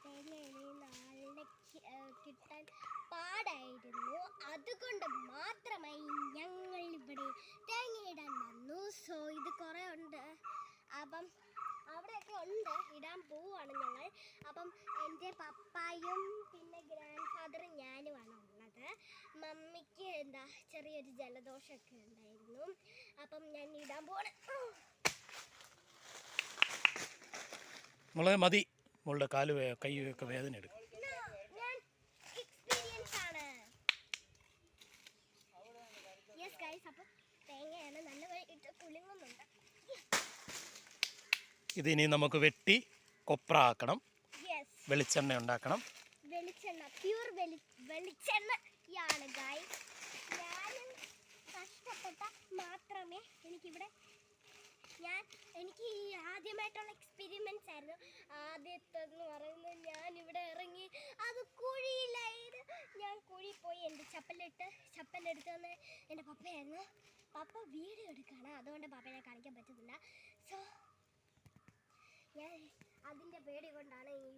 തേങ്ങ കിട്ടാൻ പാടായിരുന്നു. അതുകൊണ്ട് മാത്രമായി ഞങ്ങൾ ഇവിടെ തേങ്ങ ഇടാൻ വന്നു. സോ ഇത് കുറേ ഉണ്ട്, അപ്പം അവിടെയൊക്കെ ഉണ്ട്, ഇടാൻ പോവുകയാണ് ഞങ്ങൾ. അപ്പം എൻ്റെ പപ്പായും പിന്നെ ഗ്രാൻഡ് ഫാദറും ഞാനുമാണ് ഉള്ളത്. മമ്മിക്ക് ചെറിയൊരു ജലദോഷമൊക്കെ ഉണ്ടായിരുന്നു. അപ്പം ഞാൻ ഇടാൻ പോവാണ്. മോളെ മതി, മോളുടെ കാല് കൈയൊക്കെ വേദന എടുക്കും. ഞാൻ എക്സ്പീരിയൻസ് ആണ്. യെസ് ഗൈസ്, അപ്പം തേങ്ങയാണ് നല്ലതായിട്ട് കുലുങ്ങുന്നുണ്ട്. ഇതിനി നമുക്ക് വെട്ടി കൊപ്ര ആക്കണം, വെളിച്ചെണ്ണ ഉണ്ടാക്കണം. വെളിച്ചെണ്ണ, പ്യൂർ വെളിച്ചെണ്ണയാണ് ഗൈസ്. ഞാനും കഷ്ടപ്പെട്ട മാത്രമേ എനിക്കിവിടെ എനിക്ക് ഈ ആദ്യമായിട്ടുള്ള എക്സ്പീരിമെൻസ് ആയിരുന്നു. ആദ്യത്തെന്ന് പറയുന്നത് ഞാനിവിടെ ഇറങ്ങി, അത് കുഴിയിലായിരുന്നു. ഞാൻ കുഴി പോയി എൻ്റെ ചപ്പലെടുത്ത് വന്ന് എൻ്റെ പപ്പയായിരുന്നു. പപ്പ വീഡിയോ എടുക്കുകയാണ്, അതുകൊണ്ട് പപ്പയെ കാണിക്കാൻ പറ്റുന്നില്ല. സോ ഞാൻ അതിൻ്റെ പേടി കൊണ്ടാണ് ഈ